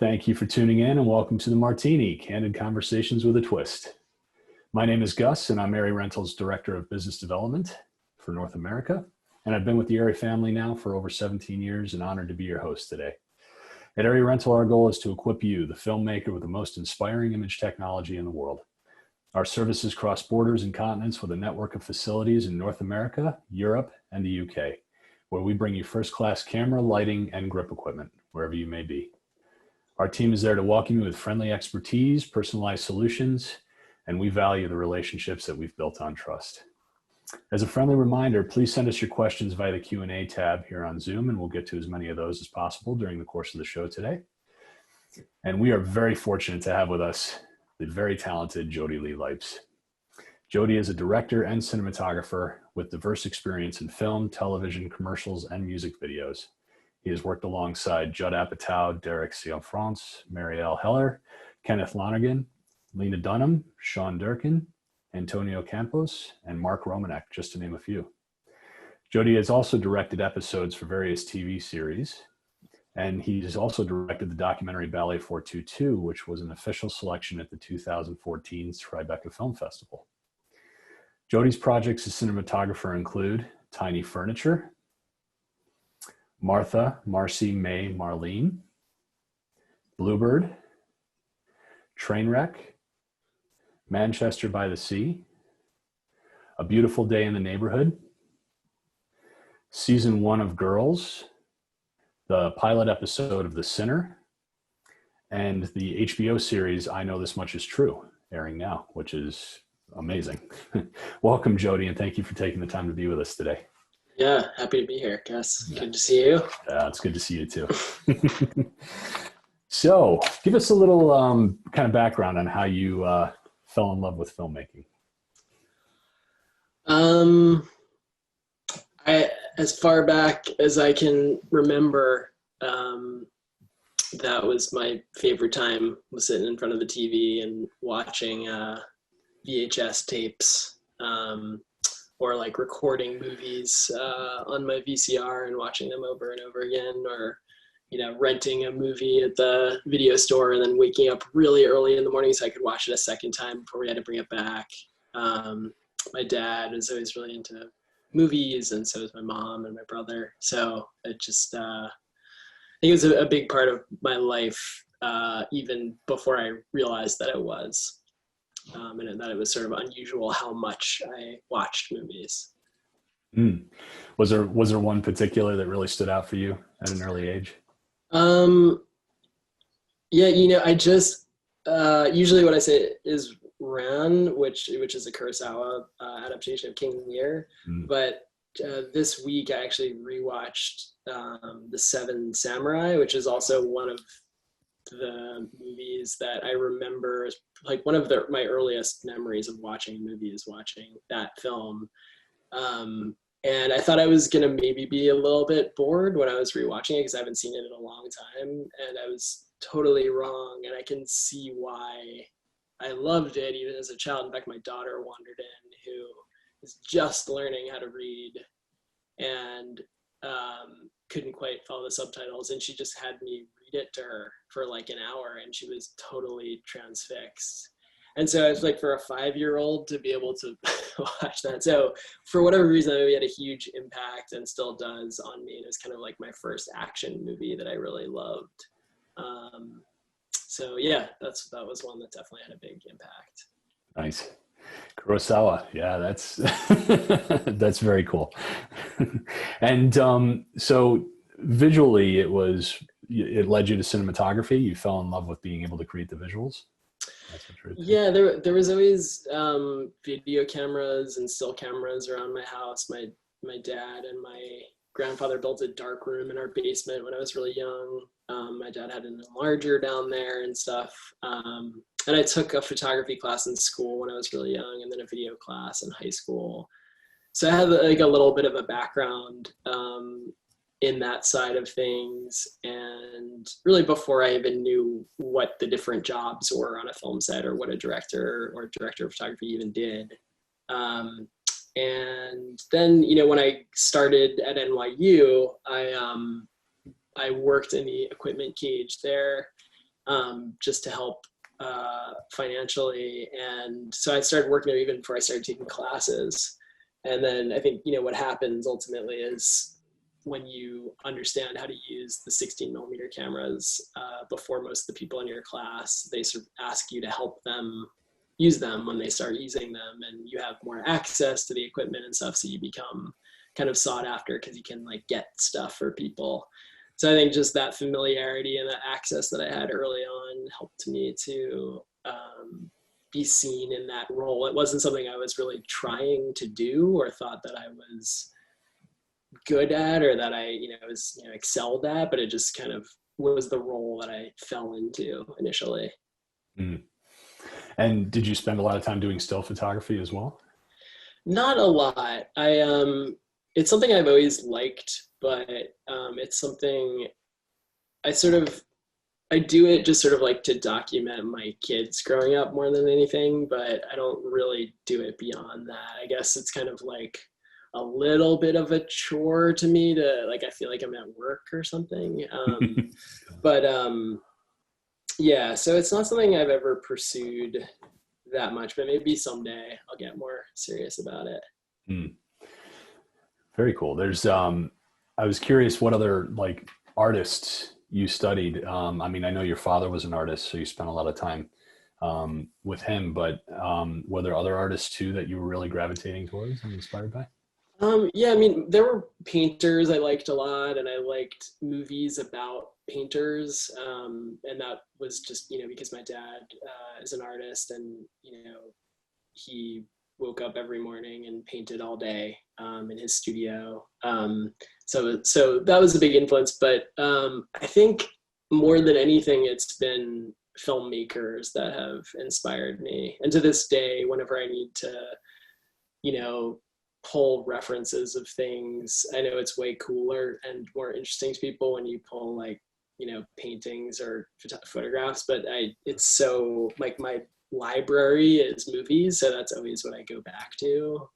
Thank you for tuning in and welcome to the Martini, Candid Conversations with a Twist. My name is Gus and I'm Area Rental's Director of Business Development for North America. And I've been with the Area family now for over 17 years and honored to be your host today. At Area Rental, our goal is to equip you, the filmmaker, with the most inspiring image technology in the world. Our services cross borders and continents with a network of facilities in North America, Europe, and the UK, where we bring you first-class camera, lighting, and grip equipment, wherever you may be. Our team is there to welcome you with friendly expertise, personalized solutions, and we value the relationships that we've built on trust. As a friendly reminder, please send us your questions via the Q&A tab here on Zoom, and we'll get to as many of those as possible during the course of the show today. And we are very fortunate to have with us the very talented Jody Lee Lipes. Jody is a director and cinematographer with diverse experience in film, television, commercials, and music videos. He has worked alongside Judd Apatow, Derek Cianfrance, Marielle Heller, Kenneth Lonergan, Lena Dunham, Sean Durkin, Antonio Campos, and Mark Romanek, just to name a few. Jody has also directed episodes for various TV series, and he has also directed the documentary Ballet 422, which was an official selection at the 2014 Tribeca Film Festival. Jody's projects as cinematographer include Tiny Furniture, Martha, Marcy, May, Marlene, Bluebird, Trainwreck, Manchester by the Sea, A Beautiful Day in the Neighborhood, Season 1 of Girls, the pilot episode of The Sinner, and the HBO series I Know This Much Is True, airing now, which is amazing. Welcome, Jody, and thank you for taking the time to be with us today. Yeah, happy to be here, Gus. Good to see you. Yeah, it's good to see you too. So, give us a little kind of background on how you fell in love with filmmaking. As far back as I can remember, that was my favorite time, was sitting in front of the TV and watching VHS tapes. Or like recording movies on my VCR and watching them over and over again, or, you know, renting a movie at the video store and then waking up really early in the morning so I could watch it a second time before we had to bring it back. My dad was always really into movies, and so was my mom and my brother. So it just, I think it was a big part of my life, even before I realized that it was. And that it was sort of unusual how much I watched movies. Was there one particular that really stood out for you at an early age? Yeah, you know, I just usually what I say is Ran, which is a Kurosawa adaptation of King Lear. But this week I actually rewatched The Seven Samurai, which is also one of the movies that I remember, like one of my earliest memories of watching a movie is watching that film. And I thought I was going to maybe be a little bit bored when I was rewatching it because I haven't seen it in a long time, and I was totally wrong. And I can see why I loved it even as a child. In fact, my daughter wandered in, who is just learning how to read and couldn't quite follow the subtitles, and she just had me read it to her for like an hour, and she was totally transfixed. And so it's like for a 5-year-old to be able to watch that. So for whatever reason, that movie had a huge impact and still does on me. And it was kind of like my first action movie that I really loved. So yeah, that was one that definitely had a big impact. Nice. Kurosawa. Yeah, that's that's very cool. And so visually it led you to cinematography. You fell in love with being able to create the visuals. Yeah, there was always video cameras and still cameras around my house. My dad and my grandfather built a dark room in our basement when I was really young. My dad had an enlarger down there and stuff. And I took a photography class in school when I was really young, and then a video class in high school. So I had like a little bit of a background in that side of things. And really before I even knew what the different jobs were on a film set or what a director or director of photography even did. And then, you know, when I started at NYU, I worked in the equipment cage there just to help financially. And so I started working there even before I started taking classes. And then I think, what happens ultimately is when you understand how to use the 16mm cameras before most of the people in your class, they sort of ask you to help them use them when they start using them, and you have more access to the equipment and stuff. So you become kind of sought after because you can get stuff for people. So I think just that familiarity and that access that I had early on helped me to be seen in that role. It wasn't something I was really trying to do or thought that I was good at or that I, was, excelled at, but it just kind of was the role that I fell into initially. Mm. And did you spend a lot of time doing still photography as well? Not a lot. It's something I've always liked, but it's something I do it just sort of to document my kids growing up more than anything, but I don't really do it beyond that. I guess it's kind of a little bit of a chore to me to I feel like I'm at work or something. But yeah, so it's not something I've ever pursued that much, but maybe someday I'll get more serious about it. Mm. Very cool. There's, I was curious what other artists you studied. I mean, I know your father was an artist, so you spent a lot of time with him, but were there other artists too that you were really gravitating towards and inspired by? Yeah, I mean, there were painters I liked a lot, and I liked movies about painters. And that was just, because my dad is an artist, and, he woke up every morning and painted all day in his studio. So that was a big influence. But I think more than anything, it's been filmmakers that have inspired me. And to this day, whenever I need to, pull references of things, I know it's way cooler and more interesting to people when you pull paintings or photographs, but it's so my library is movies, so that's always what I go back to.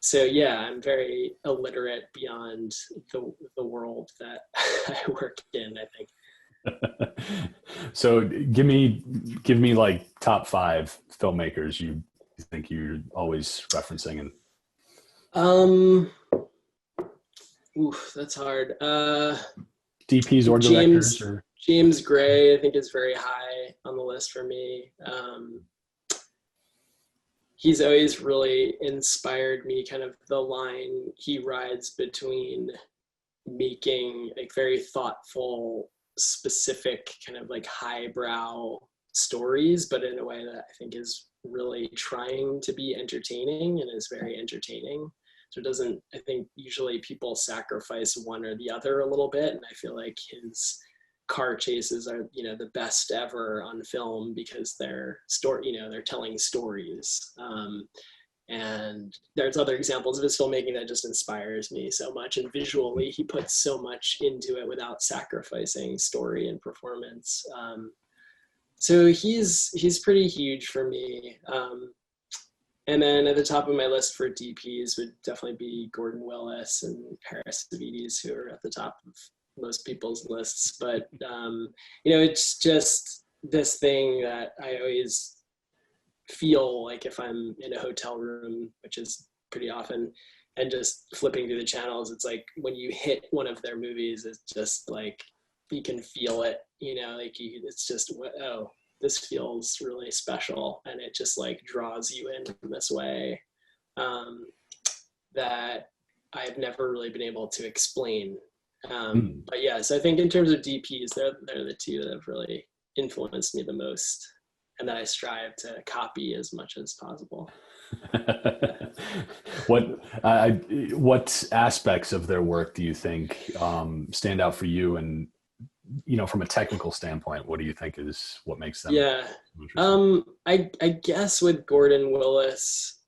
So yeah, I'm very illiterate beyond the world that I work in, I think. So give me top 5 filmmakers you think you're always referencing. And that's hard. DPs or directors James Gray, I think, is very high on the list for me. He's always really inspired me, kind of the line he rides between making very thoughtful, specific, kind of highbrow stories, but in a way that I think is really trying to be entertaining and is very entertaining. So it doesn't, I think usually people sacrifice one or the other a little bit. And I feel like his car chases are, the best ever on film because they're they're telling stories. And there's other examples of his filmmaking that just inspires me so much. And visually, he puts so much into it without sacrificing story and performance. So he's pretty huge for me. And then at the top of my list for DPs would definitely be Gordon Willis and Paris Savides, who are at the top of most people's lists. But, it's just this thing that I always feel like if I'm in a hotel room, which is pretty often, and just flipping through the channels, it's when you hit one of their movies, it's just you can feel it, it's just, oh, this feels really special, and it just draws you in this way that I've never really been able to explain. But yeah, so I think in terms of DPs, they're the two that have really influenced me the most, and that I strive to copy as much as possible. What aspects of their work do you think stand out for you? And from a technical standpoint, what do you think is what makes them? Yeah, I guess with Gordon Willis,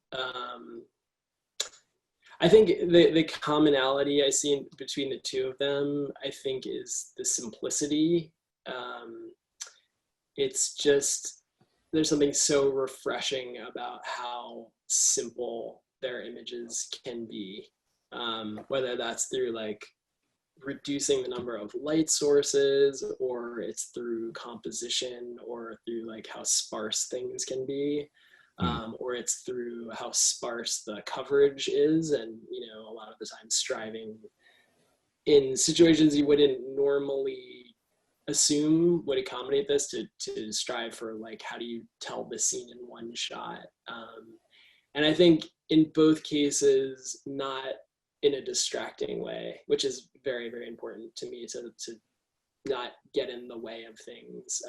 I think the commonality I see between the two of them, I think, is the simplicity. It's just, there's something so refreshing about how simple their images can be, whether that's through reducing the number of light sources, or it's through composition, or through like how sparse things can be, or it's through how sparse the coverage is. And, you know, a lot of the time striving in situations you wouldn't normally assume would accommodate this, to strive for like, how do you tell the scene in one shot? And I think in both cases, not in a distracting way, which is very, very important to me, to not get in the way of things,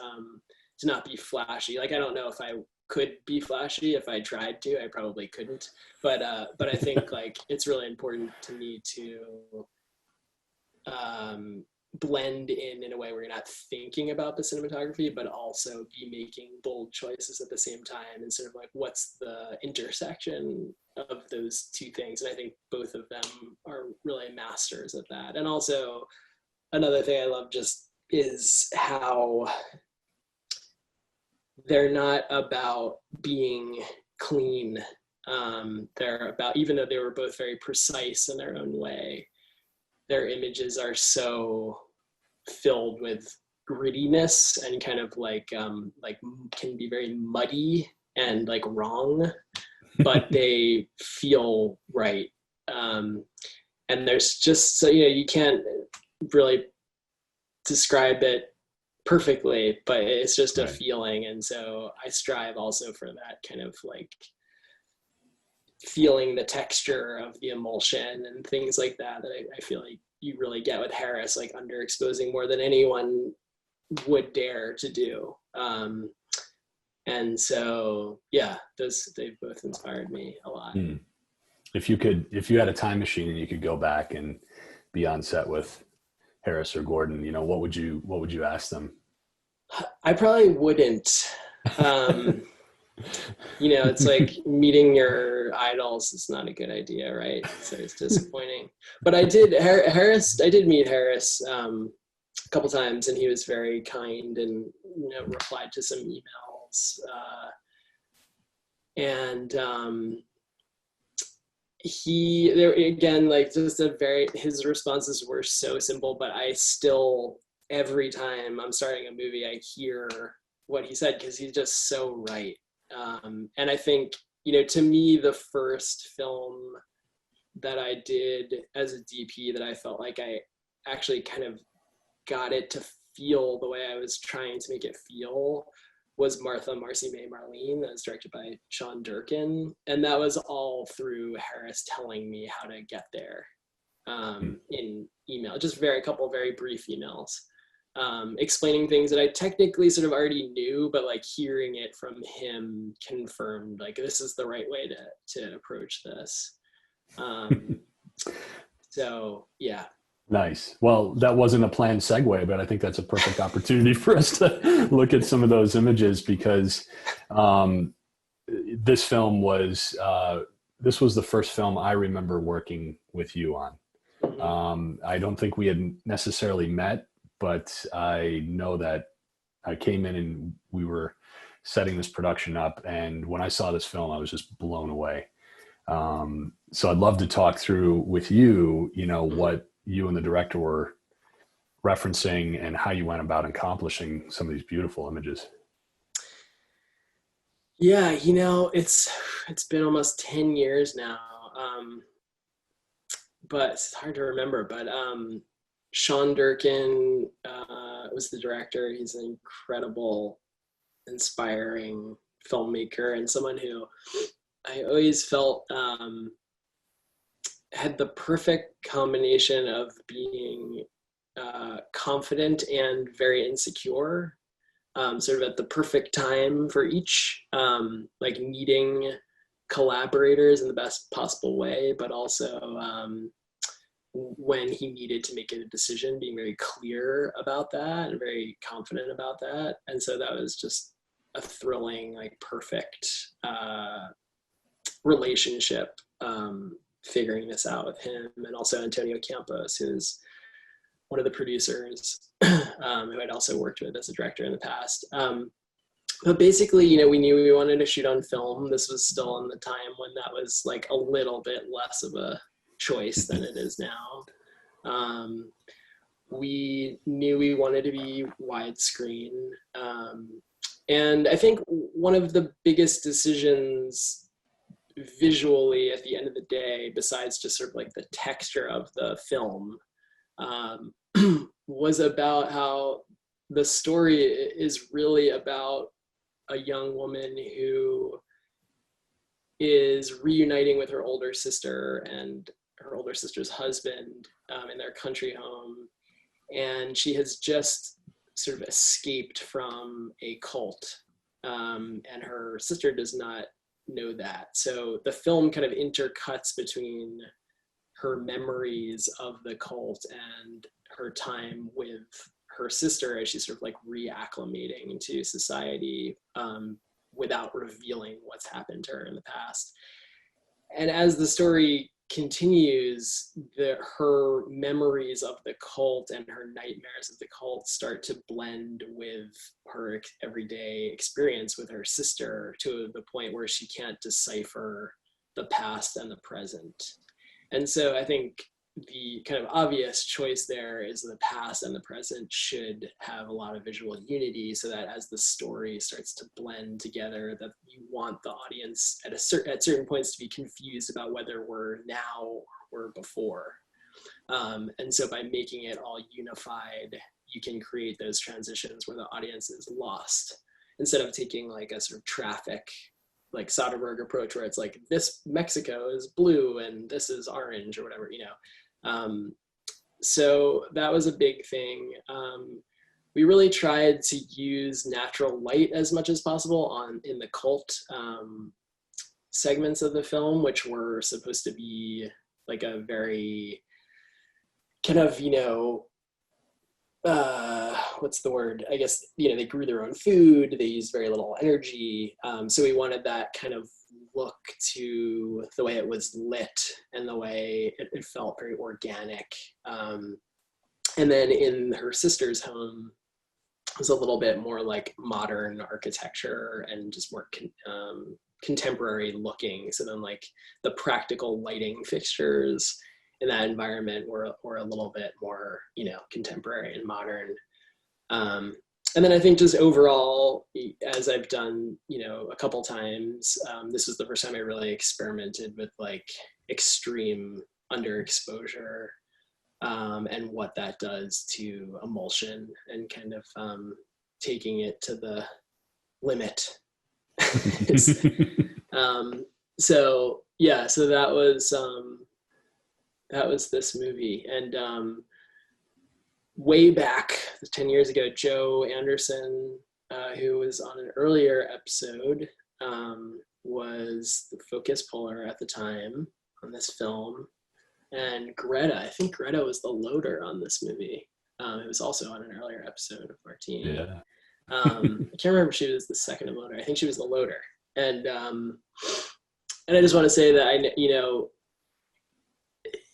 to not be flashy. Like, I don't know if I could be flashy. If I tried to, I probably couldn't. But I think like it's really important to me to blend in a way where you're not thinking about the cinematography, but also be making bold choices at the same time, and sort of like, what's the intersection of those two things? And I think both of them are really masters at that. And also another thing I love just is how they're not about being clean. They're about, even though they were both very precise in their own way, their images are so filled with grittiness and kind of like can be very muddy and like wrong, but they feel right. And there's just, so, you know, you can't really describe it perfectly, but it's just a feeling. And so I strive also for that kind of like feeling the texture of the emulsion and things like that, that I feel like you really get with Harris, like underexposing more than anyone would dare to do. And so, yeah, they've both inspired me a lot. If you had a time machine and you could go back and be on set with Harris or Gordon, you know, what would you ask them? I probably wouldn't. You know, it's like meeting your idols is not a good idea, right? So it's disappointing. But I did meet Harris a couple times, and he was very kind and, you know, replied to some emails. His responses were so simple, but I still, every time I'm starting a movie, I hear what he said, because he's just so right. And I think, you know, to me, the first film that I did as a DP that I felt like I actually kind of got it to feel the way I was trying to make it feel was Martha, Marcy, May, Marlene. That was directed by Sean Durkin. And that was all through Harris telling me how to get there, in email, just a couple very brief emails. Explaining things that I technically sort of already knew, but like hearing it from him confirmed, like, this is the right way to approach this. So yeah. Nice. Well, that wasn't a planned segue, but I think that's a perfect opportunity for us to look at some of those images, because this film was the first film I remember working with you on. I don't think we had necessarily met, but I know that I came in and we were setting this production up. And when I saw this film, I was just blown away. So I'd love to talk through with you, you know, what you and the director were referencing and how you went about accomplishing some of these beautiful images. Yeah, you know, it's been almost 10 years now. But it's hard to remember, but Sean Durkin was the director. He's an incredible, inspiring filmmaker, and someone who I always felt had the perfect combination of being confident and very insecure, sort of at the perfect time for each, like needing collaborators in the best possible way, but also when he needed to make a decision, being very clear about that and very confident about that. And so that was just a thrilling, like perfect relationship, figuring this out with him. And also Antonio Campos, who's one of the producers, who I'd also worked with as a director in the past. But basically, you know, we knew we wanted to shoot on film. This was still in the time when that was like a little bit less of a choice than it is now. we knew we wanted to be widescreen. And I think one of the biggest decisions visually at the end of the day, besides just sort of like the texture of the film, was about how the story is really about a young woman who is reuniting with her older sister and her older sister's husband in their country home. And she has just sort of escaped from a cult, and her sister does not know that. So the film kind of intercuts between her memories of the cult and her time with her sister as she's sort of like reacclimating to society, without revealing what's happened to her in the past. And as the story continues, her memories of the cult and her nightmares of the cult start to blend with her everyday experience with her sister, to the point where she can't decipher the past and the present. And so I think the kind of obvious choice there is the past and the present should have a lot of visual unity, so that as the story starts to blend together, that you want the audience at certain points to be confused about whether we're now or we're before. And so by making it all unified, you can create those transitions where the audience is lost, instead of taking like a sort of traffic, like Soderbergh approach, where it's like, this Mexico is blue and this is orange or whatever, you know. So that was a big thing. We really tried to use natural light as much as possible in the cult segments of the film, which were supposed to be like a very kind of, you know, what's the word? I guess, you know, they grew their own food, they used very little energy. So we wanted that kind of look to the way it was lit and the way it felt very organic. And then in her sister's home, it was a little bit more like modern architecture and just more contemporary looking. So then like the practical lighting fixtures in that environment were a little bit more, you know, contemporary and modern. And then I think just overall, as I've done, you know, a couple times, this was the first time I really experimented with like extreme underexposure, and what that does to emulsion, and kind of taking it to the limit. So yeah, so that was this movie. And way back 10 years ago, Joe Anderson, who was on an earlier episode, was the focus puller at the time on this film. And Greta, I think Greta was the loader on this movie. It was also on an earlier episode of Martini. Yeah. I can't remember if she was the second loader. I think she was the loader. And I just want to say that, you know,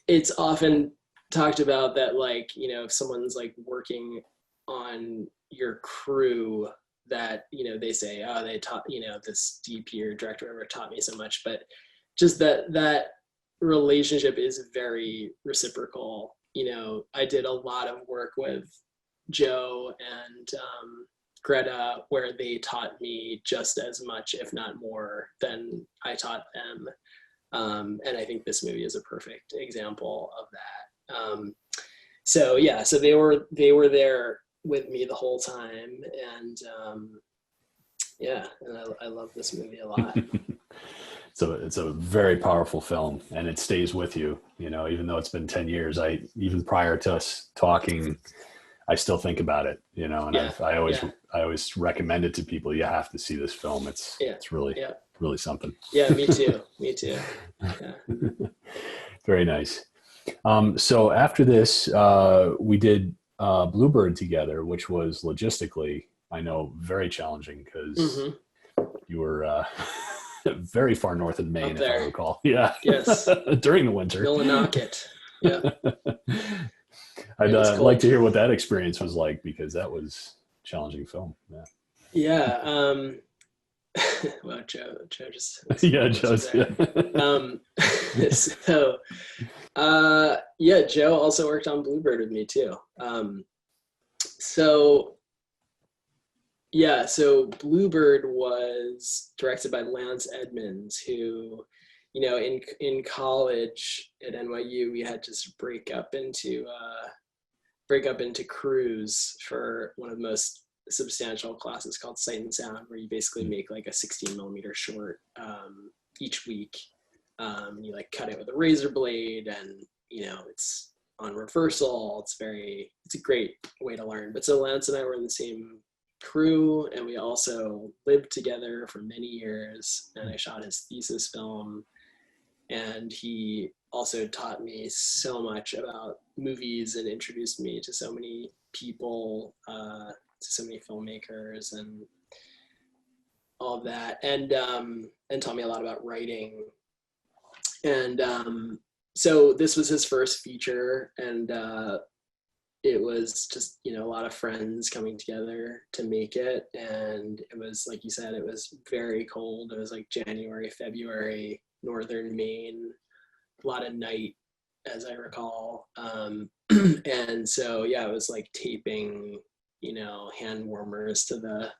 it's often talked about that, like, you know, if someone's like working on your crew, that, you know, they say, oh, they taught, you know, this DP or director ever taught me so much, but just that relationship is very reciprocal. You know, I did a lot of work with Joe and Greta, where they taught me just as much, if not more, than I taught them. And I think this movie is a perfect example of that. So yeah, so they were there with me the whole time, and yeah, and I love this movie a lot. So it's a very powerful film, and it stays with you, you know, even though it's been 10 years. Even prior to us talking, I still think about it, you know, and Yeah, I always recommend it to people. You have to see this film. It's really something. Yeah, me too. Yeah. Very nice. So after this, we did Bluebird together, which was logistically, I know, very challenging, because you were very far north of Maine, if I recall. Yeah. Yes. During the winter. Millinocket. Yeah. I'd like to hear what that experience was like, because that was a challenging film. Yeah. Yeah. Well, Joe just Yeah, Joe's, yeah. So yeah, Joe also worked on Bluebird with me too. So yeah, so Bluebird was directed by Lance Edmonds, who, you know, in college at NYU, we had to just break up into crews for one of the most substantial classes called Sight and Sound, where you basically make like a 16 millimeter short each week. You like cut it with a razor blade, and you know it's on reversal. It's a great way to learn. But so Lance and I were in the same crew, and we also lived together for many years, and I shot his thesis film, and he also taught me so much about movies and introduced me to so many people, to so many filmmakers and all of that, and taught me a lot about writing. And so this was his first feature, and it was just, you know, a lot of friends coming together to make it. And it was, like you said, it was very cold. It was like January, February, northern Maine, a lot of night, as I recall. And so, yeah, it was like taping, you know, hand warmers to the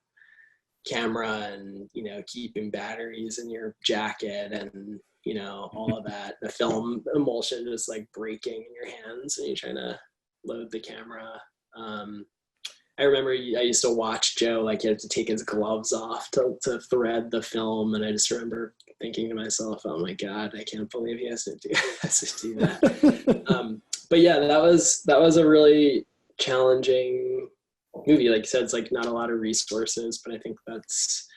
camera, and, you know, keeping batteries in your jacket, and, you know, all of that. The film emulsion just like breaking in your hands, and you're trying to load the camera. I remember I used to watch Joe, like he had to take his gloves off to thread the film, and I just remember thinking to myself, oh my God, I can't believe he has to do that. But yeah, that was a really challenging movie. Like you said, it's like not a lot of resources, but I think that's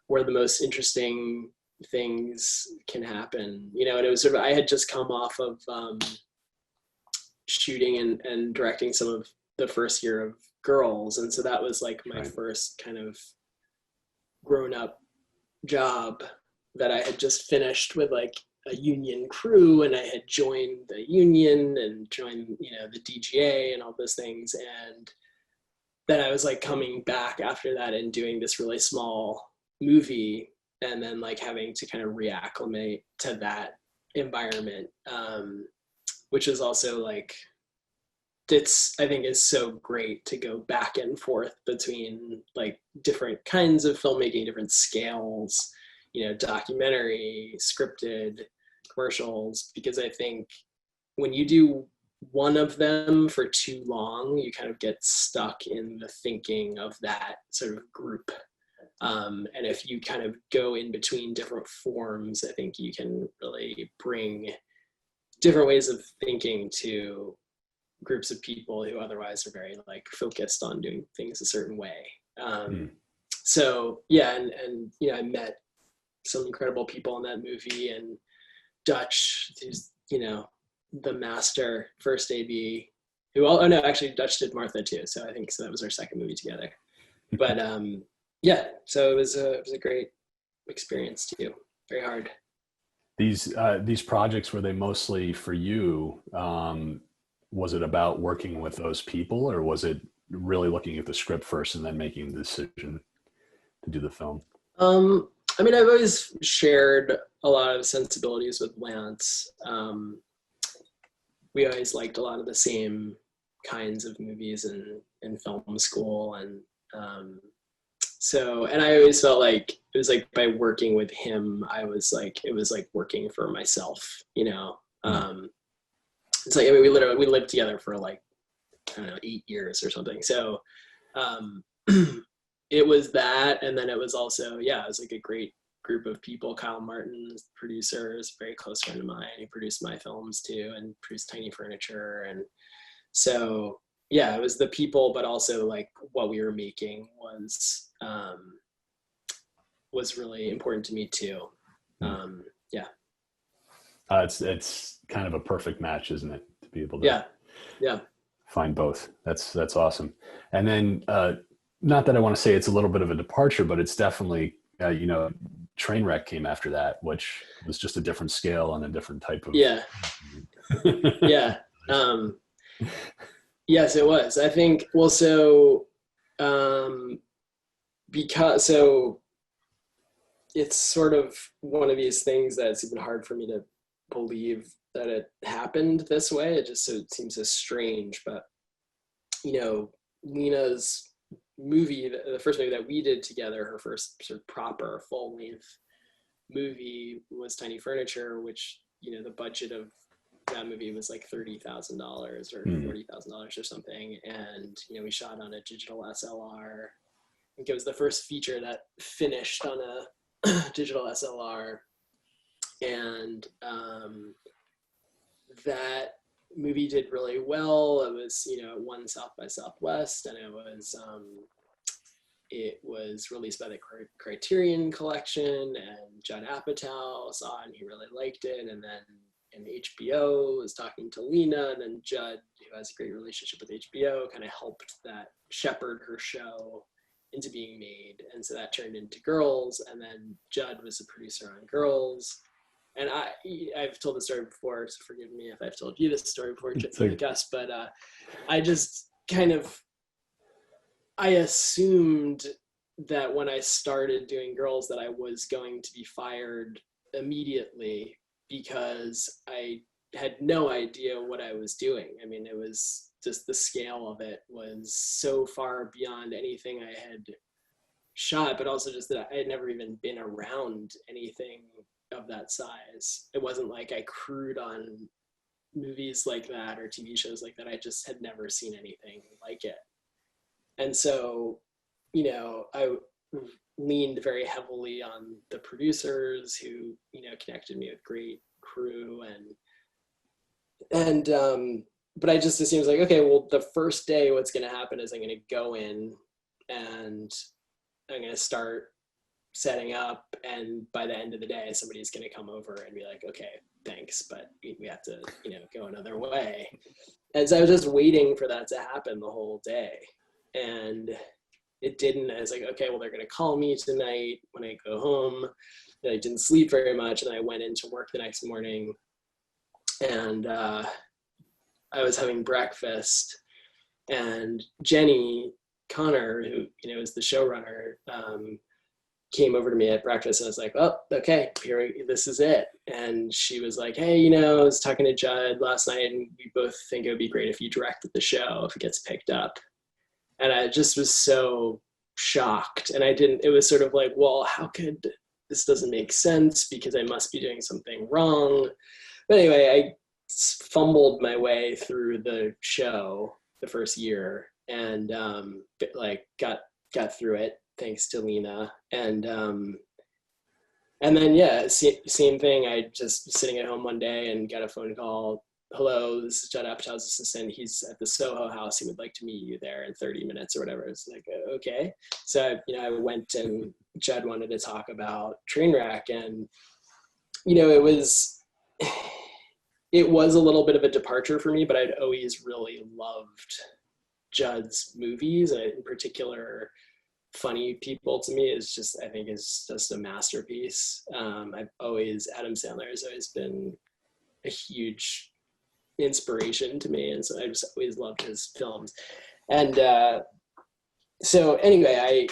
where the most interesting things can happen. You know, and it was sort of, I had just come off of shooting and directing some of the first year of Girls, and so that was like my first kind of grown up job that I had just finished with like a union crew, and I had joined the union and joined, you know, the DGA and all those things. And then I was like coming back after that and doing this really small movie, and then like having to kind of reacclimate to that environment, which is also like, I think is so great to go back and forth between like different kinds of filmmaking, different scales, you know, documentary, scripted, commercials, because I think when you do one of them for too long, you kind of get stuck in the thinking of that sort of group. And if you kind of go in between different forms, I think you can really bring different ways of thinking to groups of people who otherwise are very like focused on doing things a certain way. So yeah, and you know, I met some incredible people in that movie, and Dutch, who's, you know, the master first AB, actually Dutch did Martha too. So I think that was our second movie together. But yeah, so it was a great experience too. Very hard. These projects, were they mostly for you? Was it about working with those people, or was it really looking at the script first and then making the decision to do the film? I mean, I've always shared a lot of sensibilities with Lance. We always liked a lot of the same kinds of movies in film school. And and I always felt like it was like by working with him, it was like working for myself, you know? It's like, I mean, we lived together for like, I don't know, 8 years or something. So it was that. And then it was also, yeah, it was like a great group of people. Kyle Martin, producer, is a very close friend of mine. He produced my films too, and produced Tiny Furniture. And so, yeah, it was the people, but also like what we were making was really important to me too. Yeah. It's kind of a perfect match, isn't it? To be able to find both. That's awesome. And then, not that I want to say it's a little bit of a departure, but it's definitely, you know, Trainwreck came after that, which was just a different scale and a different type of. Yeah. Yeah. Yes, it was. I think, well, so, it's sort of one of these things that it's even hard for me to believe that it happened this way. It seems so strange. But, Lena's movie, the first movie that we did together, her first sort of proper full-length movie was Tiny Furniture, which, the budget of that movie was like $30,000 or $40,000 or something. And, we shot on a digital SLR. I think it was the first feature that finished on a digital SLR. And that movie did really well. It was, it won South by Southwest, and it was released by the Criterion Collection, and Judd Apatow saw it and he really liked it. And then HBO was talking to Lena, and then Judd, who has a great relationship with HBO, kind of helped that shepherd her show into being made. And so that turned into Girls, and then Judd was a producer on Girls. And I've told the story before, so forgive me if I've told you this story before, Gus, but I just I assumed that when I started doing Girls that I was going to be fired immediately, because I had no idea what I was doing. I mean, it was just, the scale of it was so far beyond anything I had shot, but also just that I had never even been around anything of that size. It wasn't like I crewed on movies like that or TV shows like that. I just had never seen anything like it. And so, I leaned very heavily on the producers who, connected me with great crew, but I just assumed, like, okay, well, the first day what's going to happen is I'm going to go in and I'm going to start setting up, and by the end of the day somebody's going to come over and be like, okay, thanks, but we have to go another way. And so I was just waiting for that to happen the whole day, and it didn't. I was like, okay, well, they're going to call me tonight when I go home. And I didn't sleep very much, and I went into work the next morning, and I was having breakfast, and Jenny Connor, who is the showrunner, came over to me at breakfast, and I was like, oh, okay, this is it. And she was like, hey, I was talking to Judd last night, and we both think it would be great if you directed the show, if it gets picked up. And I just was so shocked. And it was sort of like, well, how could, this doesn't make sense, because I must be doing something wrong. But anyway, I fumbled my way through the show the first year, and got through it, thanks to Lena. And then, same thing. I just was sitting at home one day and got a phone call. Hello, this is Judd Apatow's assistant. He's at the Soho House. He would like to meet you there in 30 minutes or whatever. It's like, okay. So, I went, and Judd wanted to talk about Trainwreck, and, it was a little bit of a departure for me, but I'd always really loved Judd's movies, and in particular, Funny People, to me is just a masterpiece. Adam Sandler has always been a huge inspiration to me, and so I just always loved his films. And so anyway,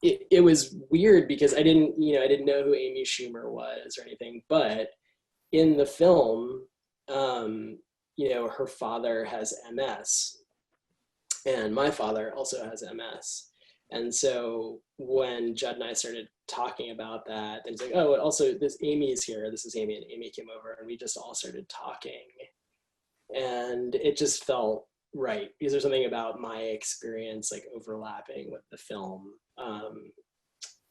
it was weird because I didn't know who Amy Schumer was or anything, but in the film, her father has MS, and my father also has MS. And so when Judd and I started talking about that, and he's like, oh, also this Amy is here. This is Amy. And Amy came over, and we just all started talking. And it just felt right, because there's something about my experience like overlapping with the film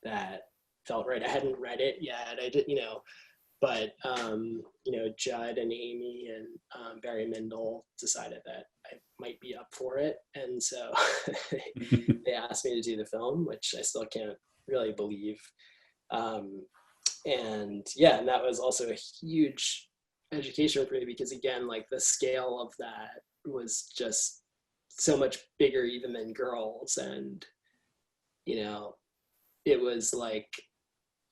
that felt right. I hadn't read it yet. I did, but Judd and Amy and Barry Mindel decided that I might be up for it, and so they asked me to do the film, which I still can't really believe. And that was also a huge education for me, because again, like, the scale of that was just so much bigger even than Girls, and it was like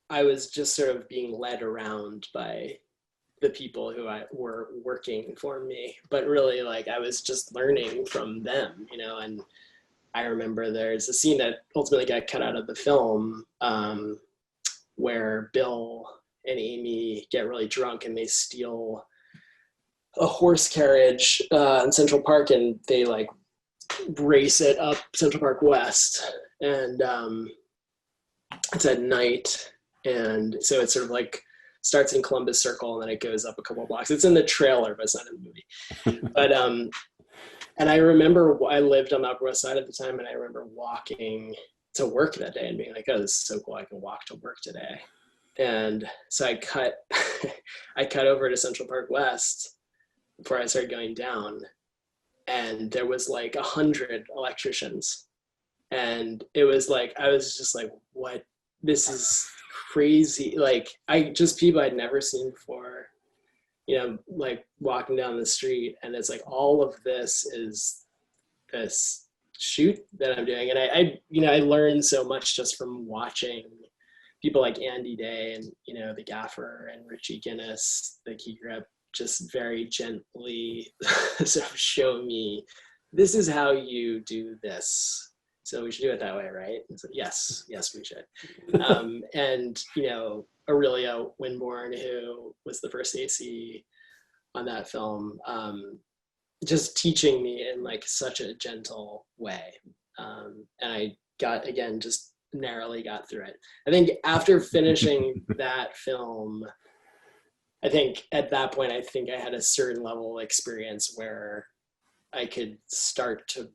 I was just sort of being led around by the people who were working for me, but really, like, I was just learning from them, and I remember there's a scene that ultimately got cut out of the film where Bill and Amy get really drunk and they steal a horse carriage in Central Park, and they like race it up Central Park West, and it's at night, and so it's sort of like starts in Columbus Circle and then it goes up a couple of blocks. It's in the trailer, but it's not in the movie. But and I remember I lived on the Upper West Side at the time, and I remember walking to work that day and being like, "Oh, this is so cool! I can walk to work today." And so I cut over to Central Park West before I started going down, and there was like 100 electricians, and it was like I was just like, "What? This is crazy!" Like people I'd never seen before, like walking down the street, and it's like all of this is this shoot that I'm doing, and I learned so much just from watching people like Andy Day and the gaffer and Richie Guinness, the key grip, just very gently sort of show me, this is how you do this. So we should do it that way, right? And so, yes, we should. And Aurelia Winborn, who was the first AC on that film, just teaching me in like such a gentle way. And I just narrowly got through it. I think after finishing that film, I think at that point, I think I had a certain level of experience where I could start to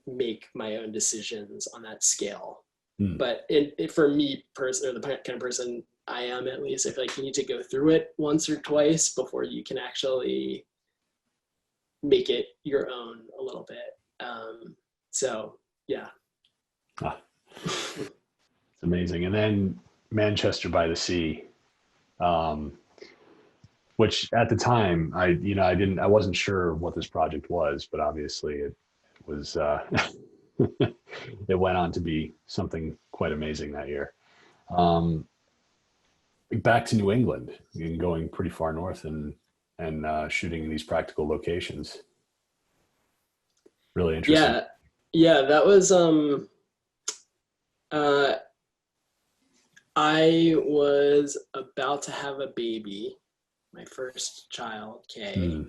make my own decisions on that scale. But for me, or the kind of person I am, at least, I feel like you need to go through it once or twice before you can actually make it your own a little bit. So yeah. It's amazing. And then Manchester by the Sea, which at the time I wasn't sure what this project was, but obviously it was, it went on to be something quite amazing that year. Back to New England and going pretty far north and shooting in these practical locations. Really interesting. Yeah, that was, I was about to have a baby, my first child, Kay,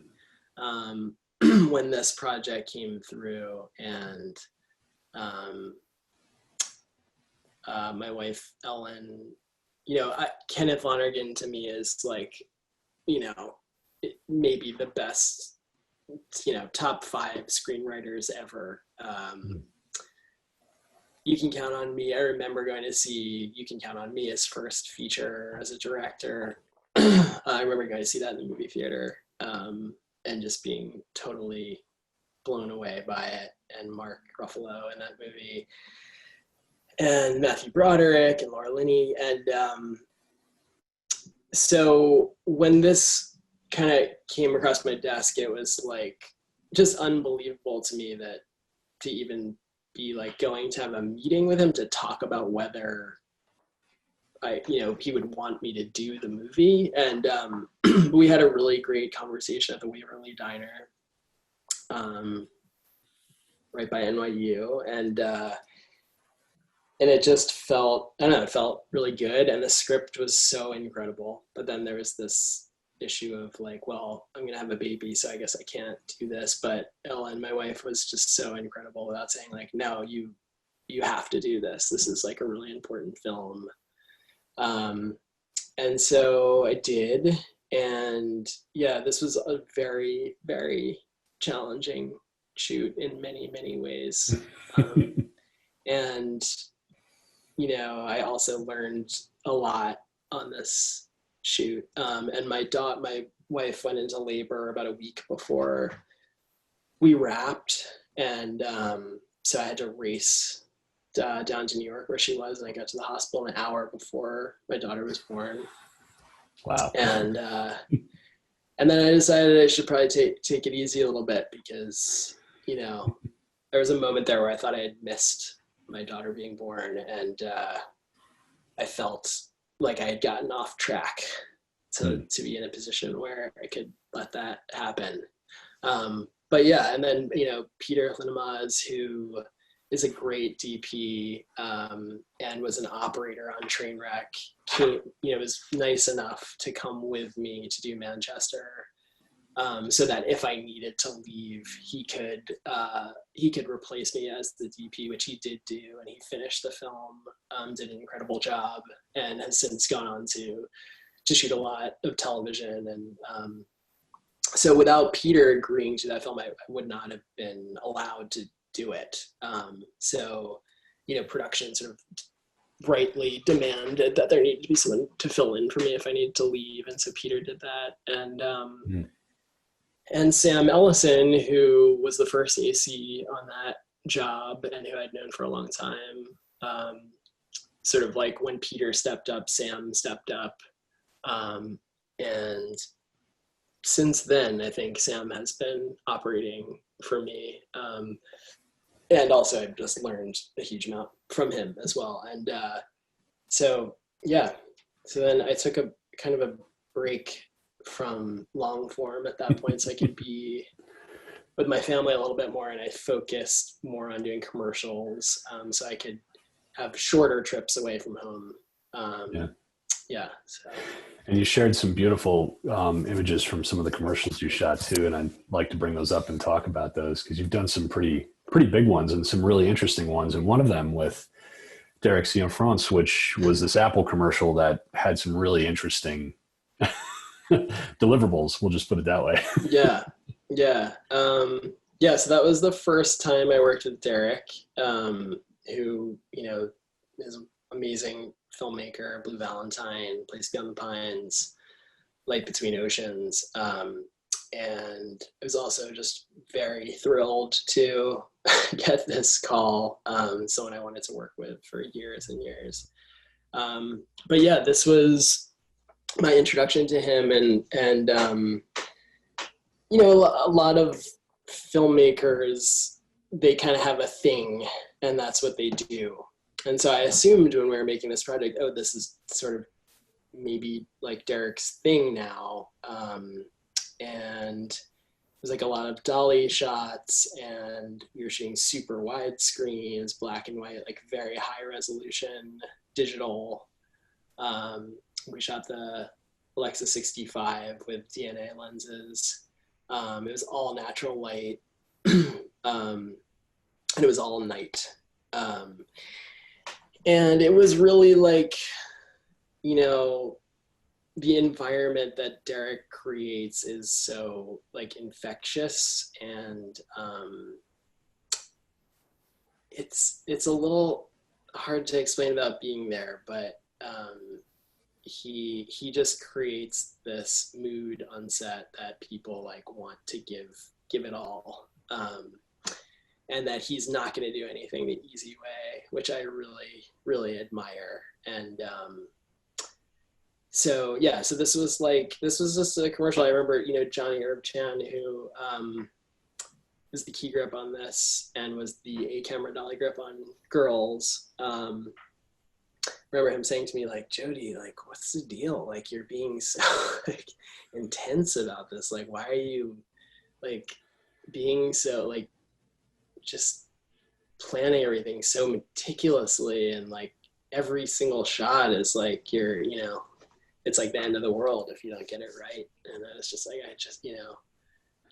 when this project came through, and my wife, Ellen, Kenneth Lonergan to me is like, maybe the best, top 5 screenwriters ever. You Can Count on Me. I remember going to see You Can Count on Me, his first feature as a director. I remember going to see that in the movie theater, and just being totally blown away by it. And Mark Ruffalo in that movie, and Matthew Broderick and Laura Linney. And so when this kind of came across my desk, it was like just unbelievable to me that to even be like going to have a meeting with him to talk about whether he would want me to do the movie. And we had a really great conversation at the Waverly Diner, right by NYU. And it just felt, I don't know, it felt really good. And the script was so incredible. But then there was this issue of like, well, I'm going to have a baby, so I guess I can't do this. But Ellen, my wife, was just so incredible without saying like, no, you have to do this. This is like a really important film. And so I did. And yeah, this was a very, very challenging shoot in many, many ways. And, I also learned a lot on this shoot. And my wife went into labor about a week before we wrapped. And so I had to race down to New York where she was, and I got to the hospital an hour before my daughter was born. Wow. And then I decided I should probably take it easy a little bit, because there was a moment there where I thought I had missed my daughter being born, and I felt like I had gotten off track to be in a position where I could let that happen. But yeah, and then Peter Linemaz, who is a great DP, and was an operator on Trainwreck. Was nice enough to come with me to do Manchester, so that if I needed to leave, he could replace me as the DP, which he did do, and he finished the film, did an incredible job, and has since gone on to shoot a lot of television. And so without Peter agreeing to that film, I would not have been allowed to do it. So, production sort of rightly demanded that there needed to be someone to fill in for me if I needed to leave. And so Peter did that. And Sam Ellison, who was the first AC on that job and who I'd known for a long time, sort of like when Peter stepped up, Sam stepped up. And since then, I think Sam has been operating for me. And also I've just learned a huge amount from him as well. And so then I took a kind of a break from long form at that point, so I could be with my family a little bit more, and I focused more on doing commercials, so I could have shorter trips away from home. So. And you shared some beautiful images from some of the commercials you shot too, and I'd like to bring those up and talk about those, because you've done some pretty big ones and some really interesting ones, and one of them with Derek Cianfrance, which was this Apple commercial that had some really interesting deliverables, we'll just put it that way. So that was the first time I worked with Derek, who is an amazing filmmaker, Blue Valentine, Place Beyond the Pines, Light Between Oceans, and I was also just very thrilled to get this call, someone I wanted to work with for years and years. But yeah, this was my introduction to him, and a lot of filmmakers, they kind of have a thing, and that's what they do. And so I assumed when we were making this project, this is sort of maybe like Derek's thing now. And it was like a lot of dolly shots, and we were shooting super wide screens, black and white, like very high resolution digital. We shot the Alexa 65 with DNA lenses. It was all natural light, and it was all night. And it was really like, the environment that Derek creates is so like infectious, and it's a little hard to explain without being there, but he just creates this mood on set that people like want to give it all, and that he's not going to do anything the easy way, which I really, really admire. And so this was just a commercial. I remember, Johnny Herb Chan, who is the key grip on this and was the A camera dolly grip on Girls. Remember him saying to me, like, Jody, like, what's the deal? Like, you're being so like intense about this. Like, why are you like being so like just planning everything so meticulously, and like every single shot is like it's like the end of the world if you don't get it right. And I was just like,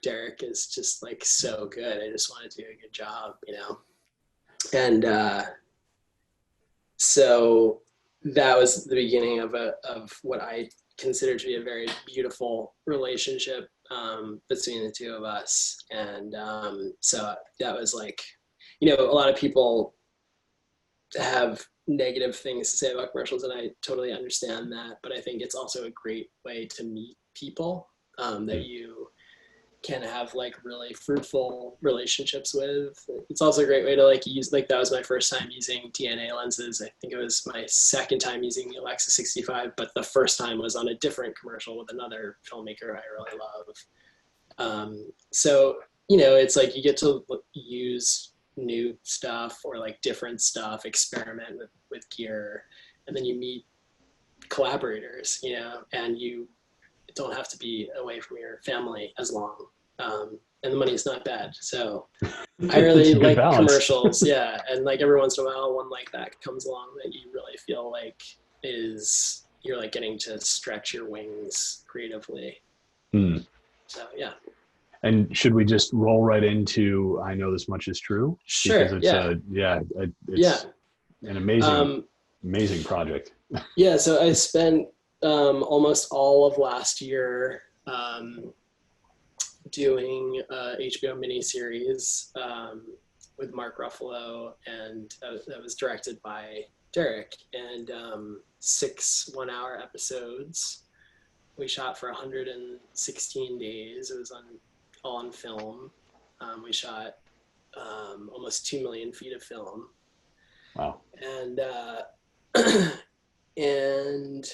Derek is just like so good. I just want to do a good job, And so that was the beginning of what I consider to be a very beautiful relationship between the two of us. And so that was like, a lot of people have negative things to say about commercials, and I totally understand that, but I think it's also a great way to meet people that you can have like really fruitful relationships with. It's also a great way to like use, like that was my first time using DNA lenses. I think it was my second time using the Alexa 65, but the first time was on a different commercial with another filmmaker I really love. So, it's like you get to use new stuff or like different stuff, experiment with gear, and then you meet collaborators, and you don't have to be away from your family as long. and the money's not bad. So I really like commercials. Yeah. And like every once in a while, one like that comes along that you really feel like you're like getting to stretch your wings creatively. So, yeah. And should we just roll right into I Know This Much Is True? Sure. Because it's an amazing project. Yeah. So I spent almost all of last year doing a HBO miniseries with Mark Ruffalo, and that was directed by Derek, and 6 1-hour episodes. We shot for 116 days. It was all on film. We shot almost 2 million feet of film. Wow. And and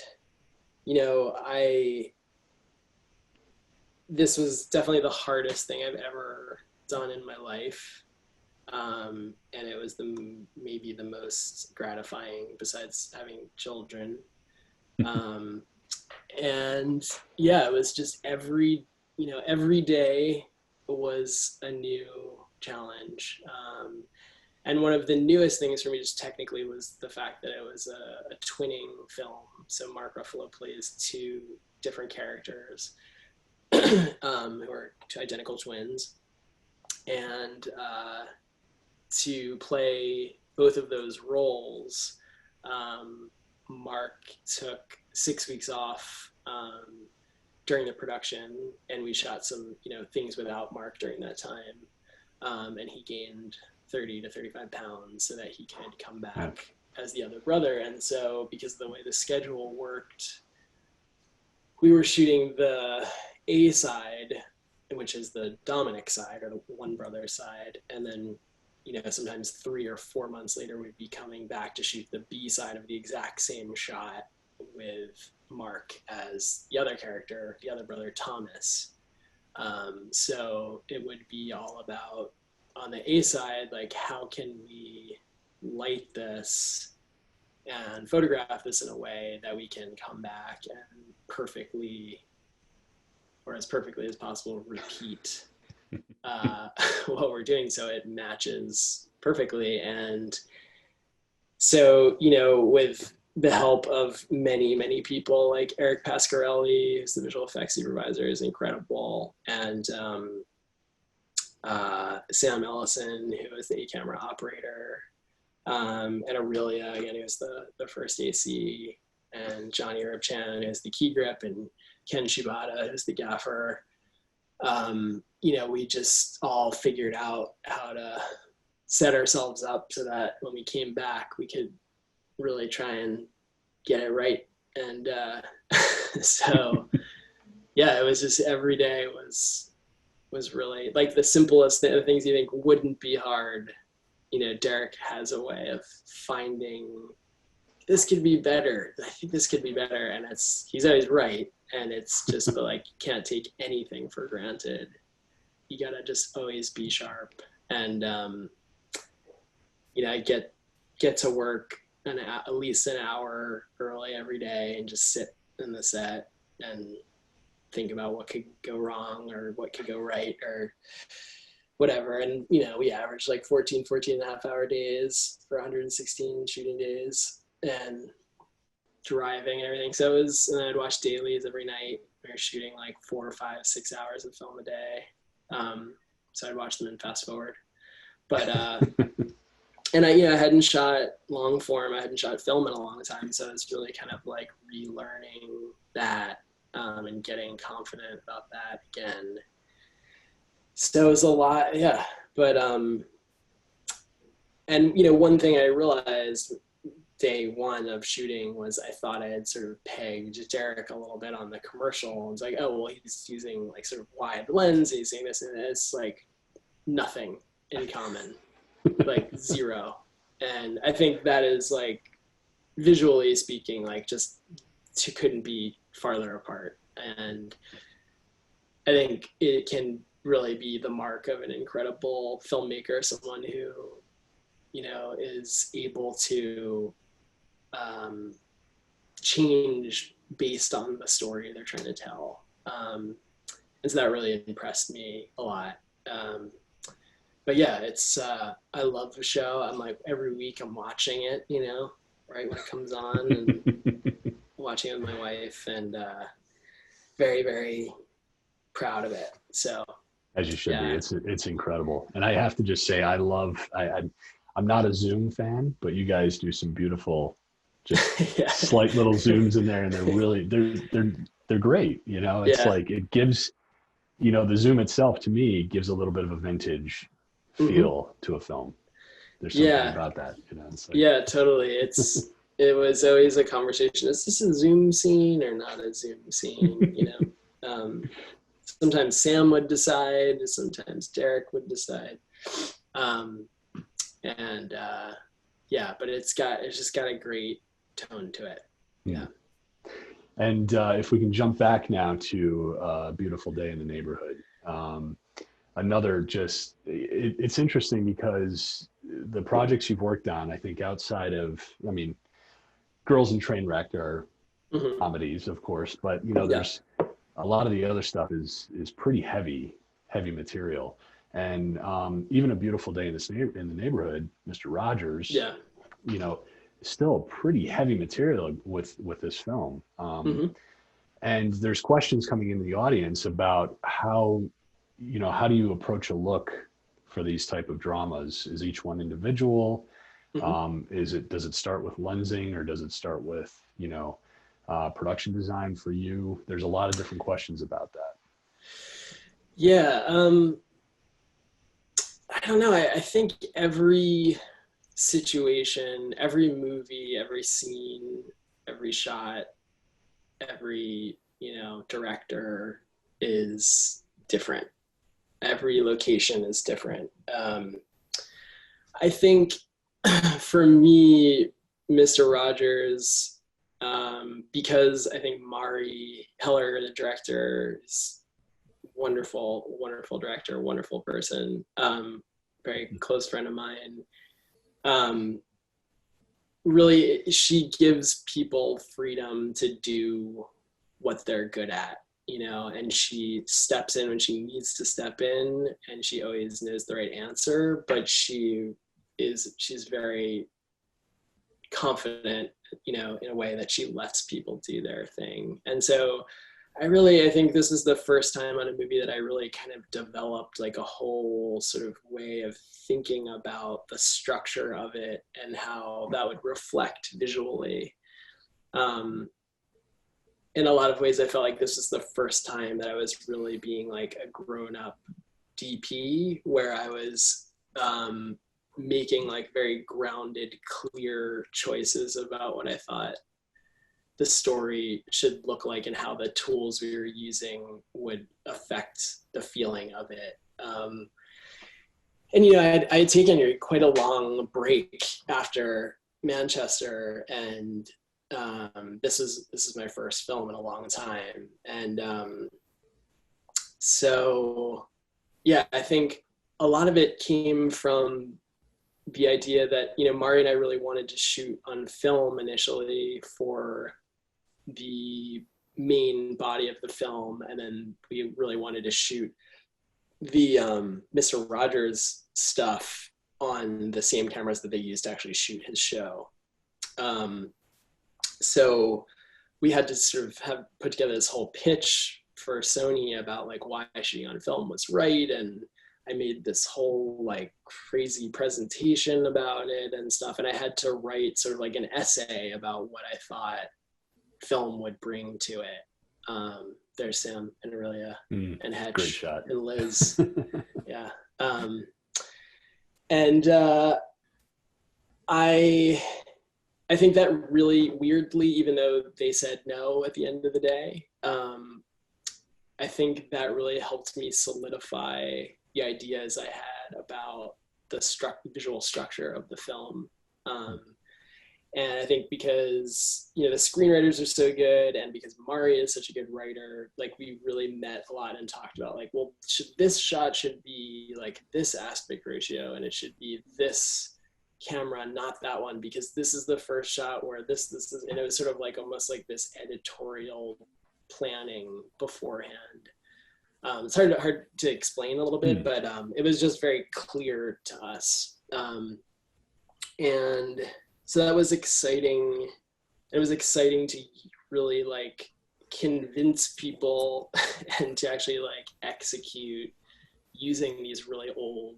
this was definitely the hardest thing I've ever done in my life. And it was maybe the most gratifying besides having children. And yeah, it was just every day was a new challenge. And one of the newest things for me just technically was the fact that it was a twinning film. So Mark Ruffalo plays 2 different characters who are 2 identical twins. And to play both of those roles, Mark took 6 weeks off during the production, and we shot some things without Mark during that time, and he gained 30 to 35 pounds so that he could come back as the other brother. And so because of the way the schedule worked, we were shooting the A side, which is the Dominic side, or the one brother side, and then sometimes 3 or 4 months later we'd be coming back to shoot the B side of the exact same shot with Mark as the other character, the other brother, Thomas. So it would be all about, on the A side, like, how can we light this and photograph this in a way that we can come back and perfectly, or as perfectly as possible, repeat what we're doing so it matches perfectly. And so, with the help of many people, like Eric Pasquarelli, who's the visual effects supervisor, is incredible, and Sam Ellison, who is the camera operator, and Aurelia, again, who's the first AC, and Johnny Chan, who's the key grip, and Ken Shibata, who's the gaffer. We just all figured out how to set ourselves up so that when we came back, we could really try and get it right. And so, yeah, it was just every day was really like the simplest things you think wouldn't be hard. Derek has a way of finding, this could be better. I think this could be better. And he's always right. And it's just, but like, you can't take anything for granted. You gotta just always be sharp. And, I get to work at least an hour early every day and just sit in the set and think about what could go wrong or what could go right or whatever. And, we average like 14 and a half hour days for 116 shooting days and driving and everything. So and then I'd watch dailies every night. We were shooting like 4 or 5, 6 hours of film a day. So I'd watch them and fast forward. But, and I hadn't shot long form. I hadn't shot film in a long time. So it's really kind of like relearning that and getting confident about that again. So it was a lot. Yeah. But, and, one thing I realized day one of shooting was I thought I had sort of pegged Derek a little bit on the commercial. It's like, oh, well, he's using like sort of wide lens. He's using this, and it's like nothing in common, like 0. And I think that is like, visually speaking, like just couldn't be farther apart. And I think it can really be the mark of an incredible filmmaker, someone who, is able to change based on the story they're trying to tell. and so that really impressed me a lot. But yeah, it's I love the show. I'm like every week I'm watching it, you know, right when it comes on, and watching it with my wife, and very, very proud of it. So As you should be. yeah. It's incredible. And I have to just say, I'm not a Zoom fan, but you guys do some beautiful, just Yeah. slight little zooms in there, and they're great. You know, it's Yeah. like it gives, the Zoom itself to me gives a little bit of a vintage Mm-hmm. feel to a film. There's something Yeah. about that, It's like, Yeah, totally. It was always a conversation. Is this a Zoom scene or not a Zoom scene? Sometimes Sam would decide, sometimes Derek would decide. Um, and yeah, but it's just got a great tone to it. Yeah. And if we can jump back now to a Beautiful Day in the Neighborhood, it's interesting because the projects you've worked on, I think outside of, Girls and Trainwreck are Mm-hmm. comedies, of course, but Yeah. there's a lot of the other stuff is pretty heavy material. And even A Beautiful Day in the Neighborhood, Mr. Rogers, Yeah. Still pretty heavy material with this film. Mm-hmm. And there's questions coming into the audience about how do you approach a look for these type of dramas? Is each one individual? Mm-hmm. Does it start with lensing, or does it start with, production design for you? There's a lot of different questions about that. Yeah. I don't know. I think every situation, every movie, every scene, every shot, every, director is different. Every location is different. I think for me, Mr. Rogers, because I think Mari Heller, the director, is wonderful, wonderful director, wonderful person, very close friend of mine. Really, she gives people freedom to do what they're good at, and she steps in when she needs to step in, and she always knows the right answer, but she's very confident, in a way that she lets people do their thing. And so I think this is the first time on a movie that I really kind of developed like a whole sort of way of thinking about the structure of it and how that would reflect visually. In a lot of ways, I felt like this is the first time that I was really being like a grown-up DP, where I was making like very grounded, clear choices about what I thought the story should look like and how the tools we were using would affect the feeling of it. And I had taken quite a long break after Manchester, and this is my first film in a long time, and so yeah, I think a lot of it came from the idea that Mari and I really wanted to shoot on film initially for the main body of the film, and then we really wanted to shoot the Mr. Rogers stuff on the same cameras that they used to actually shoot his show. So we had to sort of have put together this whole pitch for Sony about like why shooting on film was right, and I made this whole like crazy presentation about it and stuff, and I had to write sort of like an essay about what I thought film would bring to it. There's Sam and Aurelia and Hedge and Liz. Yeah. And I think that really weirdly, even though they said no at the end of the day, I think that really helped me solidify the ideas I had about the visual structure of the film. And I think because, the screenwriters are so good, and because Mari is such a good writer, like we really met a lot and talked about like, well, this shot should be like this aspect ratio, and it should be this camera, not that one, because this is the first shot where this is, and it was sort of like almost like this editorial planning beforehand. It's hard to explain a little bit, but it was just very clear to us. And so that was exciting. It was exciting to really like convince people and to actually like execute using these really old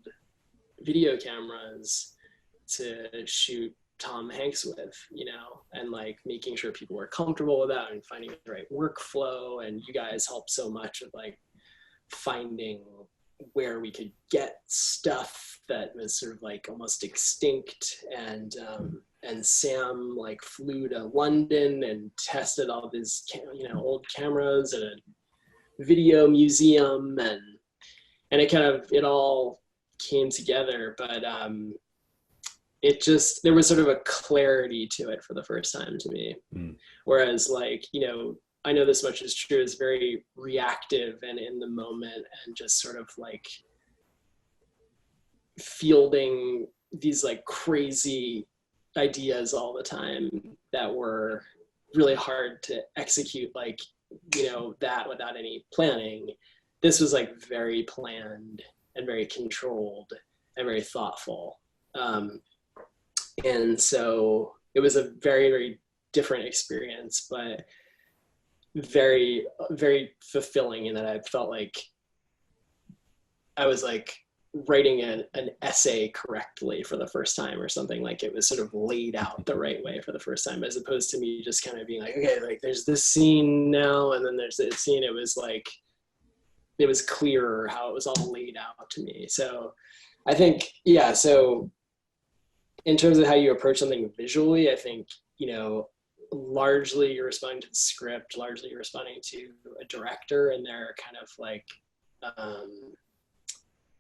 video cameras to shoot Tom Hanks with, you know, and like making sure people were comfortable with that and finding the right workflow. And you guys helped so much with like finding where we could get stuff that was sort of like almost extinct. And Sam like flew to London and tested all these, you know, old cameras at a video museum, and it all came together. But there was sort of a clarity to it for the first time to me. Whereas like, you know, I know this much is true, is very reactive and in the moment, and just sort of like fielding these like crazy ideas all the time that were really hard to execute, like, you know, that without any planning. This was like very planned and very controlled and very thoughtful. And so it was a very, very different experience, but very, very fulfilling in that I felt like I was like writing an essay correctly for the first time or something. Like it was sort of laid out the right way for the first time, as opposed to me just kind of being like, okay, like there's this scene now, and then there's this scene. It was like, it was clearer how it was all laid out to me. So I think, yeah, so in terms of how you approach something visually, I think, you know, largely you're responding to the script, largely you're responding to a director and their kind of like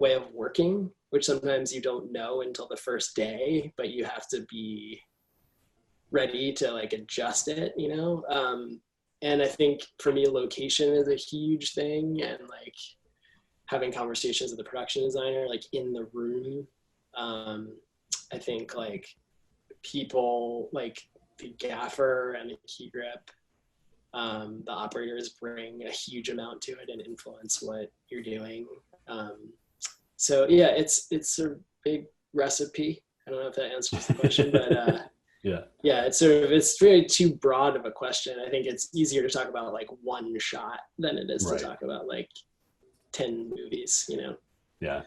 way of working, which sometimes you don't know until the first day, but you have to be ready to like adjust it, you know? And I think for me, location is a huge thing, and like having conversations with the production designer, like in the room. I think like people like the gaffer and the key grip, the operators bring a huge amount to it and influence what you're doing. So yeah, it's a big recipe. I don't know if that answers the question, but yeah, it's really too broad of a question. I think it's easier to talk about like one shot than it is to talk about like 10 movies, you know? Yeah.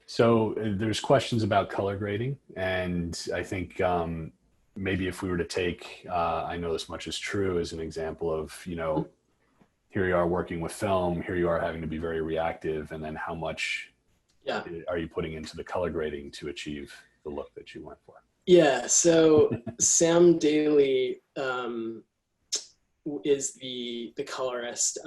So there's questions about color grading, and I think maybe if we were to take, I know this much is true, as an example of, you know, here you are working with film, here you are having to be very reactive, and then how much are you putting into the color grading to achieve the look that you went for? Yeah, so Sam Daly is the colorist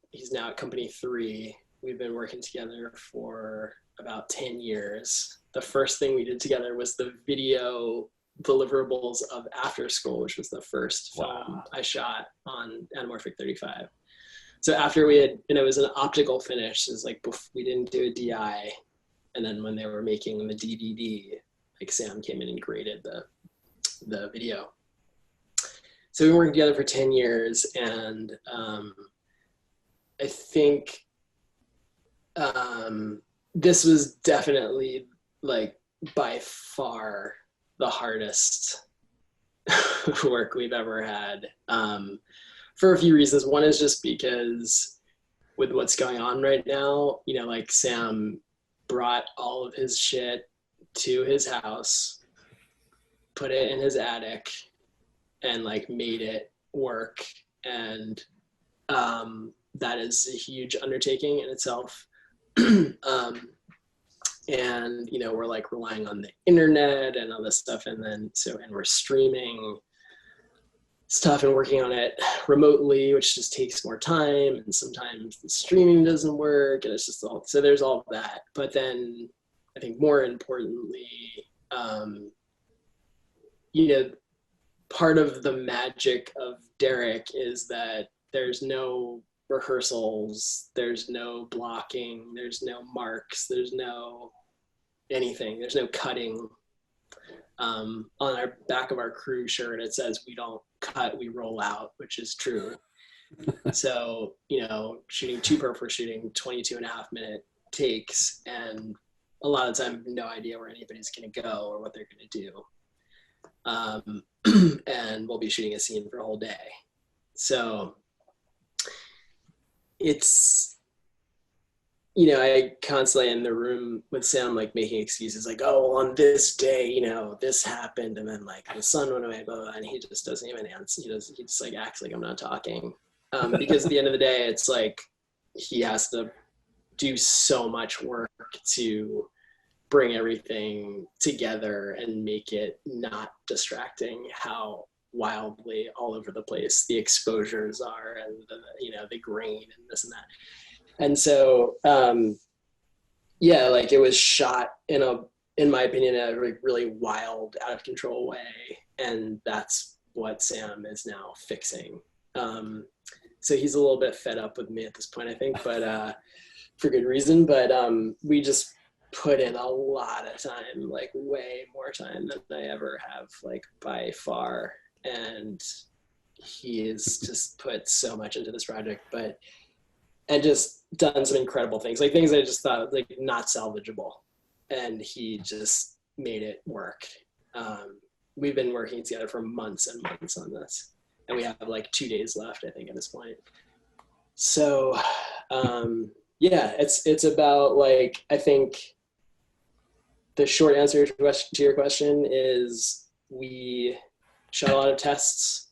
he's now at Company 3. We've been working together for about 10 years. The first thing we did together was the video deliverables of After School, which was the first film I shot on Anamorphic 35. So after and it was an optical finish. It was like, we didn't do a DI. And then when they were making the DVD, like Sam came in and graded the video. So we worked together for 10 years. And I think this was definitely like by far the hardest work we've ever had, for a few reasons. One is just because with what's going on right now, you know, like Sam brought all of his shit to his house, put it in his attic, and like made it work. And that is a huge undertaking in itself. And, you know, we're like relying on the internet and all this stuff. And we're streaming stuff and working on it remotely, which just takes more time. And sometimes the streaming doesn't work, and it's just so there's all of that. But then I think more importantly, you know, part of the magic of Derek is that there's no rehearsals, there's no blocking, there's no marks, there's no anything, there's no cutting. On our back of our crew shirt, it says we don't cut, we roll out, which is true. So, you know, shooting 2-perf, we're shooting 22.5-minute takes, and a lot of the time, no idea where anybody's going to go or what they're going to do. And we'll be shooting a scene for a whole day. So it's, you know, I constantly in the room with Sam, like making excuses like, oh, on this day, you know, this happened. And then like the sun went away, blah, blah, blah, and he just doesn't even answer. He just like acts like I'm not talking. Because at the end of the day, it's like he has to do so much work to bring everything together and make it not distracting how wildly all over the place the exposures are, and the grain and this and that. And so, yeah, like it was shot in my opinion, a really wild, out of control way. And that's what Sam is now fixing. So he's a little bit fed up with me at this point, I think, but for good reason. But we just put in a lot of time, like way more time than I ever have, like by far. And he has just put so much into this project, and just done some incredible things, like things I just thought like not salvageable. And he just made it work. We've been working together for months and months on this, and we have like 2 days left, I think, at this point. So, yeah, it's about, like, I think the short answer to your question is we shot a lot of tests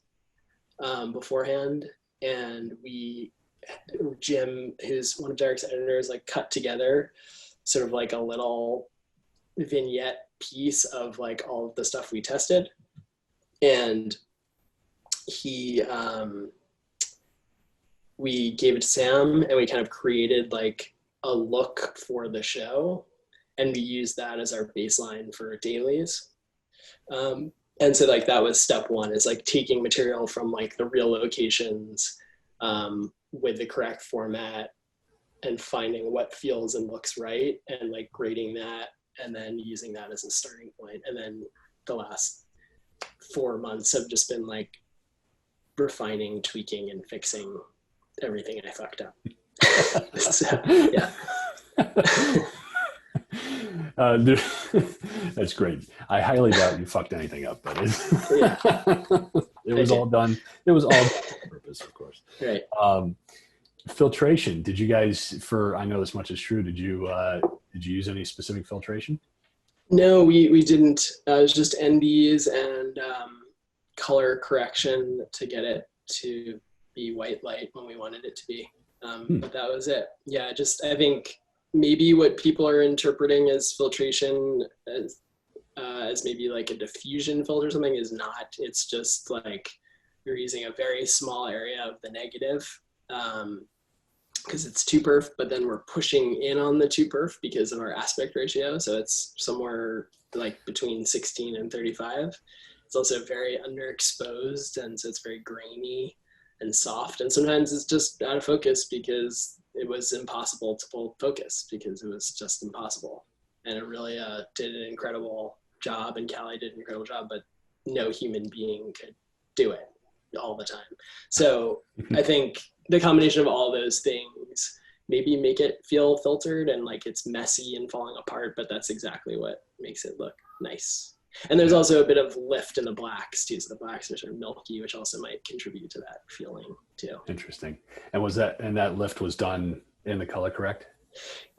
beforehand, and Jim, who's one of Derek's editors, like cut together sort of like a little vignette piece of like all of the stuff we tested. And we gave it to Sam, and we kind of created like a look for the show, and we used that as our baseline for dailies. And so like that was step one, is like taking material from like the real locations with the correct format, and finding what feels and looks right, and like grading that, and then using that as a starting point. And then the last 4 months have just been like refining, tweaking, and fixing everything I fucked up. So, yeah. That's great. I highly doubt you fucked anything up, but Yeah. it was all done. It was all done on purpose, of course. Right. Filtration. Did you guys, I know this much is true, did you use any specific filtration? No, we didn't. It was just NDs and color correction to get it to be white light when we wanted it to be. But that was it. Yeah, I think maybe what people are interpreting as filtration as maybe like a diffusion filter or something is not. It's just like you're using a very small area of the negative because it's 2-perf, but then we're pushing in on the 2-perf because of our aspect ratio. So it's somewhere like between 16 and 35. It's also very underexposed, and so it's very grainy and soft. And sometimes it's just out of focus because it was impossible to pull focus, because it was just impossible. And it really did an incredible job, and Callie did an incredible job, but no human being could do it all the time. So I think the combination of all those things maybe make it feel filtered and like it's messy and falling apart, but that's exactly what makes it look nice. And there's also a bit of lift in the blacks too. So the blacks are sort of milky, which also might contribute to that feeling too. Interesting. And that lift was done in the color correct?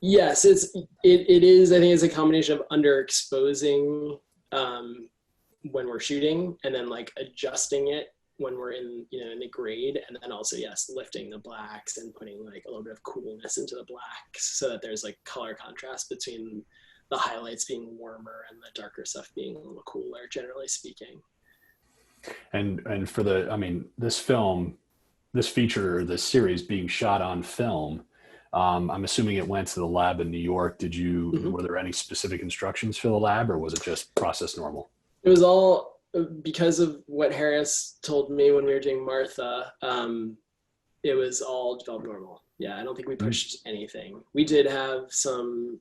Yes, it is. I think it's a combination of underexposing when we're shooting, and then like adjusting it when we're in the grade, and then also, yes, lifting the blacks and putting like a little bit of coolness into the blacks so that there's like color contrast between the highlights being warmer and the darker stuff being a little cooler, generally speaking. And for this feature, this series being shot on film, I'm assuming it went to the lab in New York. Were there any specific instructions for the lab, or was it just process normal? It was all because of what Harris told me when we were doing Martha. It was all developed normal. Yeah, I don't think we pushed anything. We did have some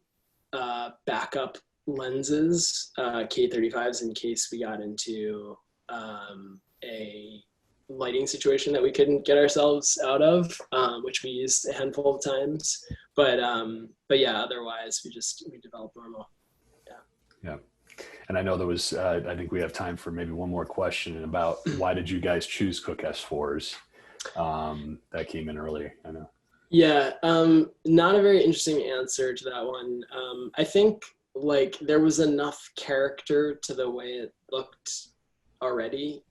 backup lenses, K35s, in case we got into a lighting situation that we couldn't get ourselves out of, which we used a handful of times. But yeah, otherwise we developed normal. Yeah. And I know there was, I think we have time for maybe one more question about why did you guys choose Cook S4s? That came in earlier, I know. Yeah, not a very interesting answer to that one. I think like there was enough character to the way it looked already.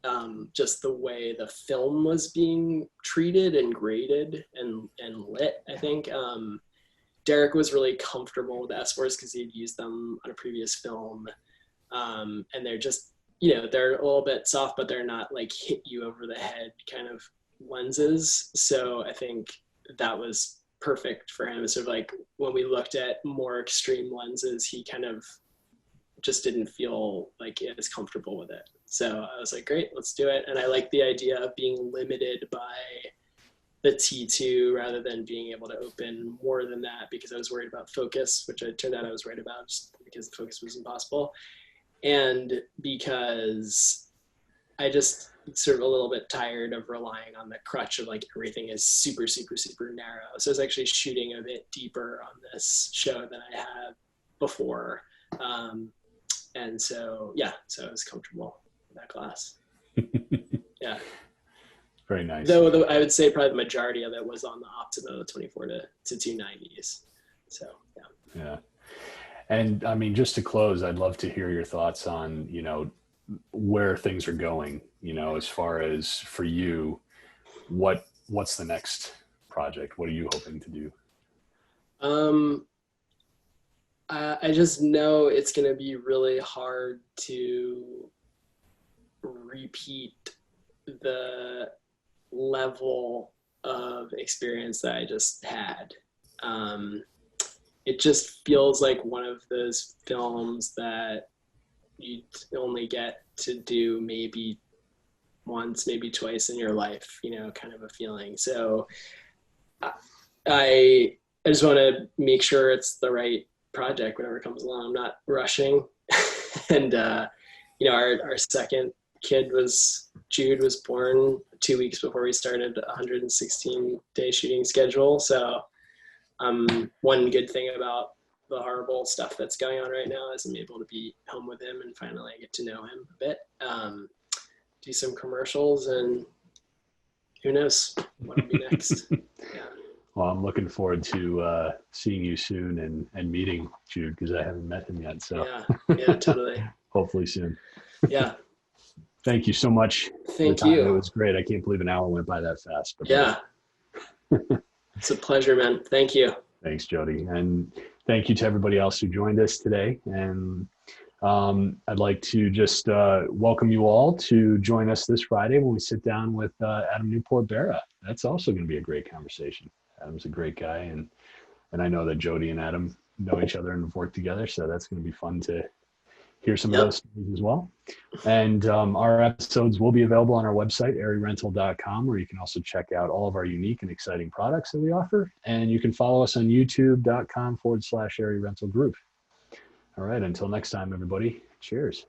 Just the way the film was being treated and graded and lit. I think Derek was really comfortable with S4s because he'd used them on a previous film. And they're just, they're a little bit soft, but they're not like hit you over the head kind of lenses. So I think that was perfect for him. Sort of like when we looked at more extreme lenses, he kind of just didn't feel like as comfortable with it. So I was like, great, let's do it. And I like the idea of being limited by the T2 rather than being able to open more than that, because I was worried about focus, which it turned out I was right about, just because the focus was impossible. And because I just sort of a little bit tired of relying on the crutch of like everything is super, super, super narrow. So I was actually shooting a bit deeper on this show than I had before. And so, yeah, so I was comfortable with that glass. Yeah. Very nice. Though I would say probably the majority of it was on the Optima 24 to 290s. So, yeah. Yeah. And I mean, just to close, I'd love to hear your thoughts on, where things are going, as far as for you, what's the next project? What are you hoping to do? I just know it's going to be really hard to repeat the level of experience that I just had. It just feels like one of those films that you only get to do maybe once, maybe twice in your life, kind of a feeling. So I just want to make sure it's the right project whenever it comes along. I'm not rushing. And, our second kid Jude was born 2 weeks before we started a 116-day shooting schedule. So one good thing about the horrible stuff that's going on right now is I'm able to be home with him and finally get to know him a bit, do some commercials, and who knows what'll be next. Yeah. Well, I'm looking forward to seeing you soon and meeting Jude, because I haven't met him yet. So yeah, totally. Hopefully soon. Yeah. Thank you so much. Thank you. It was great. I can't believe an hour went by that fast. But yeah. It's a pleasure, man. Thank you. Thanks, Jody. And thank you to everybody else who joined us today. And I'd like to just welcome you all to join us this Friday when we sit down with Adam Newport-Berra. That's also going to be a great conversation. Adam's a great guy. And I know that Jody and Adam know each other and have worked together. So that's going to be fun to hear some of those stories as well. And our episodes will be available on our website, airyrental.com, where you can also check out all of our unique and exciting products that we offer. And you can follow us on youtube.com/airyrentalgroup. All right, until next time, everybody, cheers.